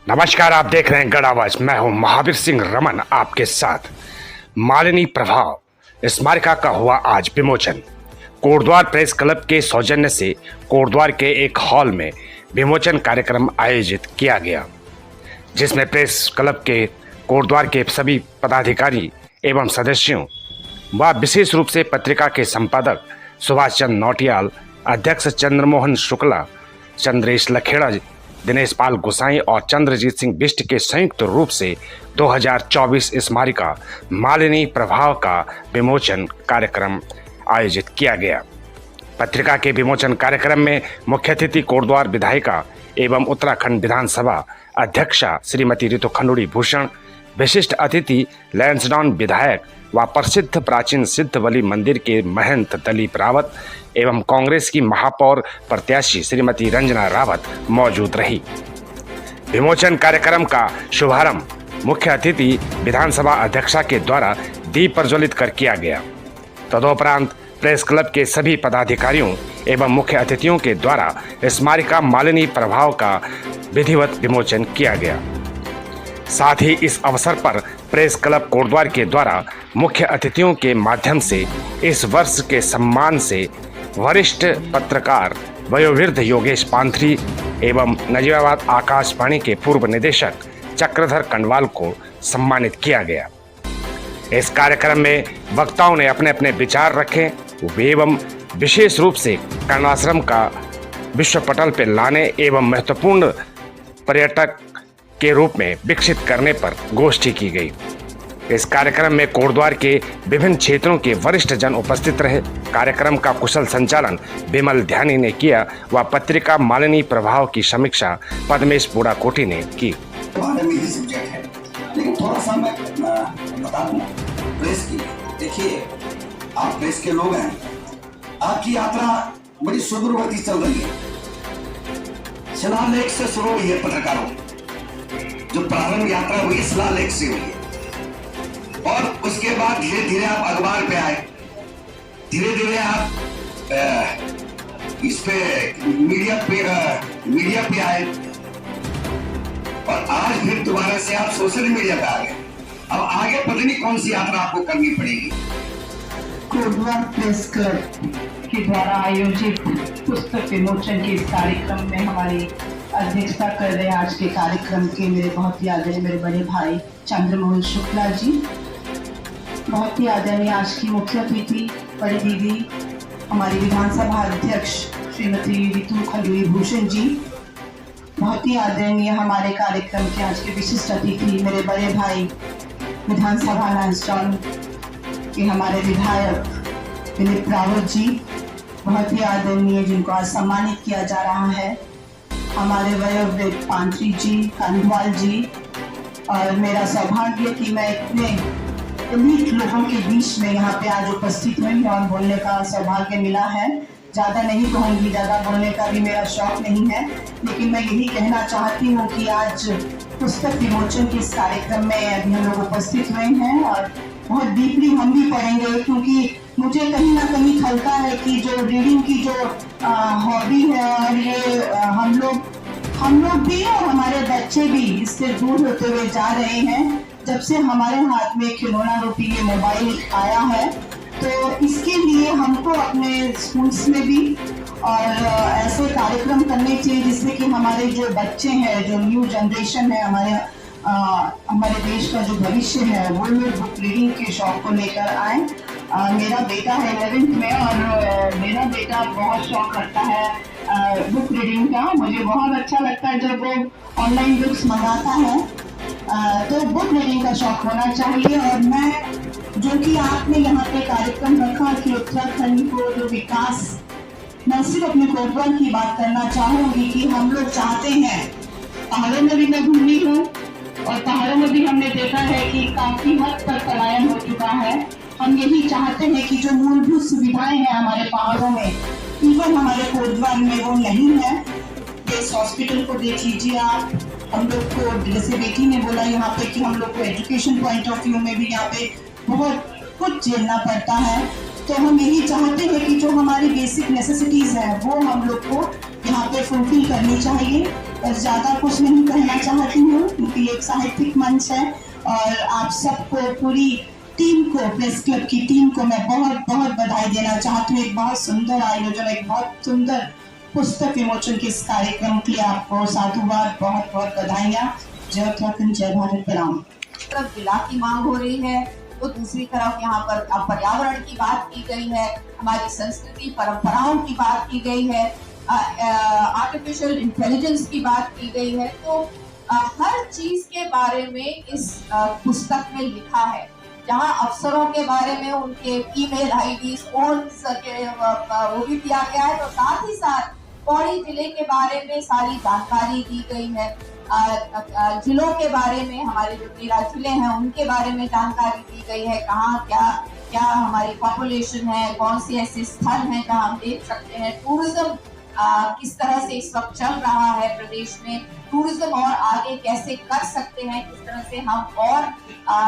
नमस्कार, आप देख रहे हैं गढ़ आवाज। मैं हूं महावीर सिंह रमन आपके साथ। मालिनी प्रभाव स्मारिका का हुआ आज विमोचन। कोटद्वार प्रेस क्लब के सौजन्य से कोटद्वार के एक हॉल में विमोचन कार्यक्रम आयोजित किया गया, जिसमें प्रेस क्लब के कोटद्वार के सभी पदाधिकारी एवं सदस्यों व विशेष रूप से पत्रिका के संपादक सुभाष चंद्र नौटियाल, अध्यक्ष चंद्रमोहन शुक्ला, चंद्रेश लखेड़ा, दिनेश पाल गोसाई और चंद्रजीत सिंह बिष्ट के संयुक्त रूप से 2024 स्मारिका मालिनी प्रभाव का विमोचन कार्यक्रम आयोजित किया गया। पत्रिका के विमोचन कार्यक्रम में मुख्य अतिथि कोटद्वार विधायिका एवं उत्तराखंड विधानसभा अध्यक्षा श्रीमती रितु खंडूड़ी भूषण, विशिष्ट अतिथि लैंसडाउन विधायक व प्रसिद्ध प्राचीन सिद्धबली मंदिर के महंत दलीप रावत एवं कांग्रेस की महापौर प्रत्याशी श्रीमती रंजना रावत मौजूद रही। विमोचन कार्यक्रम का शुभारंभ मुख्य अतिथि विधानसभा अध्यक्षा के द्वारा दीप प्रज्वलित कर किया गया। तदोपरांत प्रेस क्लब के सभी पदाधिकारियों एवं मुख्य अतिथियों के द्वारा स्मारिका मालिनी प्रभाव का विधिवत विमोचन किया गया। साथ ही इस अवसर पर प्रेस क्लब कोटद्वार के द्वारा मुख्य अतिथियों के माध्यम से इस वर्ष के सम्मान से वरिष्ठ पत्रकार वयोवृद्ध योगेश पांथरी एवं नजीबाबाद आकाशवाणी के पूर्व निदेशक चक्रधर कंडवाल को सम्मानित किया गया। इस कार्यक्रम में वक्ताओं ने अपने अपने विचार रखे एवं विशेष रूप से कर्णाश्रम का विश्व पटल पर लाने एवं महत्वपूर्ण पर्यटक के रूप में विकसित करने पर गोष्ठी की गई। इस कार्यक्रम में कोटद्वार के विभिन्न क्षेत्रों के वरिष्ठ जन उपस्थित रहे। कार्यक्रम का कुशल संचालन विमल ध्यानी ने किया व पत्रिका मालिनी प्रभाव की समीक्षा पद्मेश बुढ़ाकोटी ने की। लेकिन थोड़ा सा मैं बता दूं प्रेस की, देखिए आप प्रेस के लोग हैं, आपकी यात्रा बड़ी सुदूरवर्ती चल रही है। शिलालेख से शुरू हुई है पत्रकारों, जो प्रारंभ यात्रा हुई शिलालेख से हुई है और उसके बाद धीरे धीरे आप अखबार पे आए, धीरे धीरे आप इस पे मीडिया पे आए और आज फिर दोबारा से आप सोशल मीडिया पे आ गए। अब आगे पता नहीं कौन सी यात्रा आपको करनी पड़ेगी। कोटद्वार प्रेस क्लब के द्वारा आयोजित पुस्तक विमोचन के इस कार्यक्रम में हमारी अध्यक्षता कर रहे आज के कार्यक्रम के मेरे बहुत ही आदरणीय मेरे बड़े भाई चंद्रमोहन शुक्ला जी, बहुत ही आदरणीय आज की मुख्य अतिथि बड़ी दीदी हमारी विधानसभा अध्यक्ष श्रीमती रितु खंडूड़ी भूषण जी, बहुत ही आदरणीय हमारे कार्यक्रम के आज के विशिष्ट अतिथि मेरे बड़े भाई विधानसभा लैंसडाउन के हमारे विधायक दलीप रावत जी, बहुत ही आदरणीय जिनको आज सम्मानित किया जा रहा है हमारे वयोवृद्ध पांथरी जी, कंडवाल जी, और मेरा सौभाग्य कि मैं इतने अनेक लोगों के बीच में यहाँ पे आज उपस्थित हुई और बोलने का सौभाग्य मिला है। ज़्यादा नहीं कहूँगी, ज़्यादा बोलने का भी मेरा शौक नहीं है, लेकिन मैं यही कहना चाहती हूँ कि आज पुस्तक विमोचन के इस कार्यक्रम में अभी हम लोग उपस्थित हुए हैं और बहुत डीपली हम भी पढ़ेंगे, क्योंकि मुझे कहीं ना कहीं खलता है कि जो रीडिंग की जो हॉबी है और ये हम लोग भी और हमारे बच्चे भी इससे दूर होते हुए जा रहे हैं। जब से हमारे हाथ में खिलौना रूपी ये मोबाइल आया है, तो इसके लिए हमको अपने स्कूल्स में भी और ऐसे कार्यक्रम करने चाहिए जिससे कि हमारे जो बच्चे हैं, जो न्यू जनरेशन है, हमारे देश का जो भविष्य है, वो लोग बुक रीडिंग के शौक को लेकर आए। मेरा बेटा है 11th में और मेरा बेटा बहुत शौक रखता है बुक रीडिंग का। मुझे बहुत अच्छा लगता है जब वो ऑनलाइन बुक्स मंगाता है, तो बुक रीडिंग का शौक होना चाहिए। और मैं जो कि आपने यहाँ पे कार्यक्रम रखा कि उत्तराखंड को जो विकास, मैं सिर्फ अपने कोटद्वार की बात करना चाहूँगी कि हम लोग चाहते हैं, पहाड़ों में भी मैं घूमी हूँ और पहाड़ों में भी हमने देखा है कि काफी हद तक पलायन हो चुका है। हम यही चाहते हैं कि जो मूलभूत सुविधाएं हैं हमारे पहाड़ों में, इवन हमारे कोटद्वार में वो नहीं है। इस हॉस्पिटल को देख लीजिए आप, हम लोग को जैसे बेटी ने बोला यहाँ पे कि हम लोग को एजुकेशन पॉइंट ऑफ व्यू में भी यहाँ पे बहुत कुछ झेलना पड़ता है। तो हम यही चाहते हैं कि जो हमारी बेसिक नेसेसिटीज है वो हम लोग को यहाँ पे फुलफिल करनी चाहिए। और ज़्यादा कुछ नहीं कहना चाहती हूँ क्योंकि एक साहित्यिक मंच है और आप सबको, पूरी टीम को, प्रेस क्लब की टीम को मैं बहुत बहुत बधाई देना चाहती हूँ। एक बहुत सुंदर आयोजन, एक बहुत सुंदर पुस्तक विमोचन के इस कार्यक्रम के लिए आपको साधुवाद, बहुत बहुत बधाइयाँ। जय उत्तराखंड, जय भारत, प्रणाम। तरफ जिला की मांग हो रही है तो दूसरी तरफ यहाँ पर पर्यावरण की बात की गई है, हमारी संस्कृति परंपराओं की बात की गई है, आर्टिफिशियल इंटेलिजेंस की बात की गई है। तो हर चीज के बारे में इस पुस्तक में लिखा है। जहाँ अफसरों के बारे में, उनके ईमेल आईडी, फोन वो भी दिया गया है, तो साथ ही साथ पौड़ी जिले के बारे में सारी जानकारी दी गई है। जिलों के बारे में, हमारे जो 13 जिले हैं उनके बारे में जानकारी दी गई है, कहाँ क्या क्या हमारी पॉपुलेशन है, कौन से ऐसे स्थल हैं जहाँ हम देख सकते हैं। टूरिज्म किस तरह से इस वक्त चल रहा है प्रदेश में, टूरिज्म और आगे कैसे कर सकते हैं, किस तरह से हम और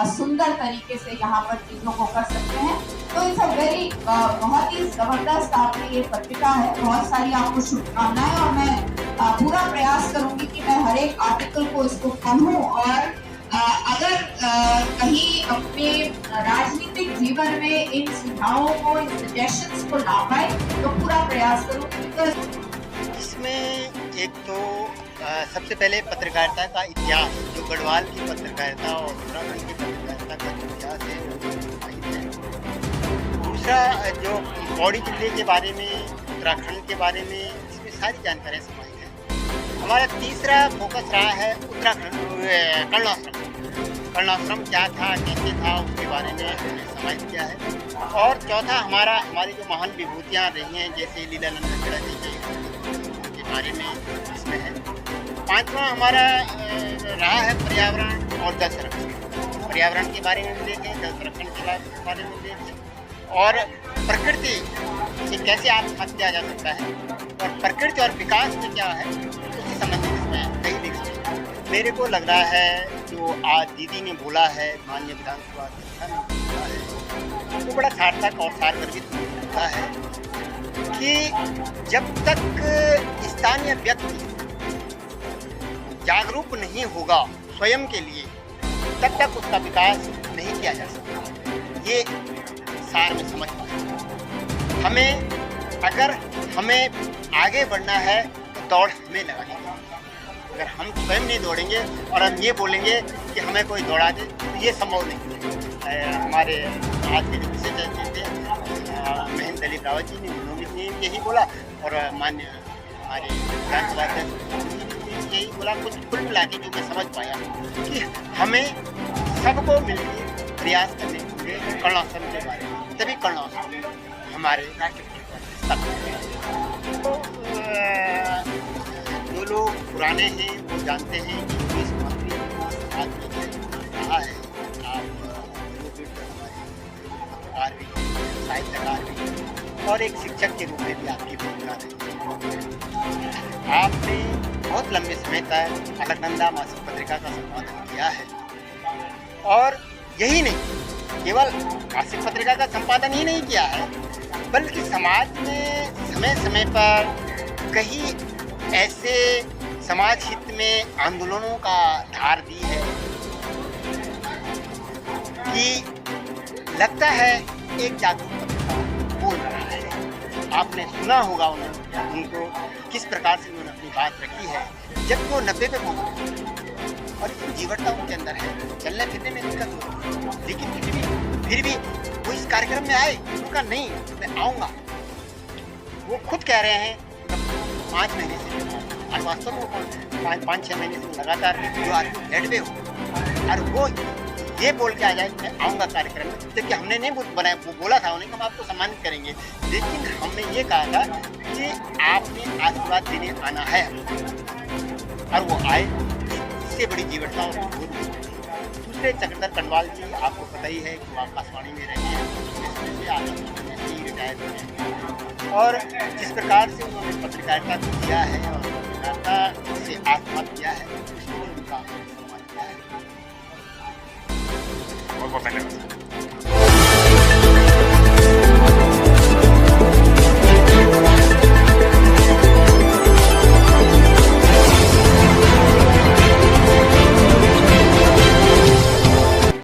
सुंदर तरीके से यहाँ पर चीजों को कर सकते हैं। तो इट्स अ वेरी बहुत ही जबरदस्त आपकी ये पत्रिका है। बहुत सारी आपको शुभकामनाएं और मैं पूरा प्रयास करूंगी कि मैं हर एक आर्टिकल को इसको पढ़ूं और अगर कहीं अपने राजनीतिक जीवन में इन सुझावों को, इन सजेशंस को ला पाए तो पूरा प्रयास करूंगी। इसमें एक तो सबसे पहले पत्रकारिता का इतिहास, जो गढ़वाल की पत्रकारिता और उत्तराखंड की पत्रकारिता का जो इतिहास है वो है। दूसरा जो पौड़ी जिले के बारे में, उत्तराखंड के बारे में, इसमें सारी जानकारियाँ समाई हैं। हमारा तीसरा फोकस रहा है उत्तराखंड कर्णाश्रम क्या था, कैसे था, उसके बारे में हमने समाहित किया है। और चौथा हमारी जो महान विभूतियाँ रही हैं, जैसे लीलानंद खड़गपुर जी के बारे में इसमें है। पांचवा हमारा रहा है पर्यावरण और जल संरक्षण। पर्यावरण के बारे में देखें, जल संरक्षण के बारे में देखें और प्रकृति से कैसे आत्महत्या किया जा सकता है और प्रकृति और विकास में क्या है उससे संबंधित इसमें कई लिख सकते हैं। मेरे को लग रहा है जो आज दीदी ने बोला है, माननीय विधानसभा अध्यक्ष ने बोला है, वो बड़ा सार्थक और सारगर्भित होता है कि जब तक स्थानीय व्यक्ति जागरूक नहीं होगा स्वयं के लिए, तब तक उसका विकास नहीं किया जा सकता। ये सार में समझ पाए। हमें आगे बढ़ना है तो दौड़ हमें लगानी है। अगर हम स्वयं नहीं दौड़ेंगे और हम ये बोलेंगे कि हमें कोई दौड़ा दे, तो ये संभव नहीं है। हमारे आज के जो विशेष अतिथि थे महेंद्र दलीप रावत जी ने, उन्होंने यही बोला और मान्य हमारे विधानसभा अध्यक्ष यही बोला। कुल मिला के जो मैं समझ पाया कि हमें सबको मिलकर प्रयास करने होंगे कर्णाश्रम के बारे में, तभी कर्णाश्रम हमारे राष्ट्रपति तो जो लोग पुराने हैं वो जानते हैं कि इस मंत्री आज रहा है। आप पत्रकार भी, साहित्यकार भी और एक शिक्षक के रूप में भी आपकी भूमिका रही। आपने बहुत लंबे समय तक अलकनंदा मासिक पत्रिका का संपादन किया है और यही नहीं, केवल मासिक पत्रिका का संपादन ही नहीं किया है, बल्कि समाज में समय समय पर कई ऐसे समाज हित में आंदोलनों का धार दी है कि लगता है एक जागरूक पत्रकार बोल रहा है। आपने सुना होगा उनको किस प्रकार से उन्होंने अपनी बात रखी है, जब वो 90 पे पहुँचे और इतनी जीवटता उनके अंदर है, चलने फिरने में दिक्कत हो, लेकिन फिर भी वो इस कार्यक्रम में आए। उनका नहीं, मैं आऊँगा। वो खुद कह रहे हैं 5 महीने से, और वास्तव में 5-6 महीने से लगातार जो आदमी हेड पे हो और वो ये बोल के आ जाए मैं आऊँगा कार्यक्रम में, जबकि हमने नहीं बनाया, वो बोला था उन्हें कि हम आपको सम्मानित करेंगे, लेकिन हमने ये कहा था कि आपने आशीर्वाद देने आना है और वो आए। इससे बड़ी जीवटता और दूसरे चक्रधर कनवाल जी, आपको पता ही है कि वो आकाशवाणी में रहे हैं, रिटायर हुए हैं और जिस प्रकार से उन्होंने पत्रकारिता को किया है और पत्रकारिता से आत्महत्या किया है, उसको उनका सम्मान किया है। बहुत बहुत धन्यवाद।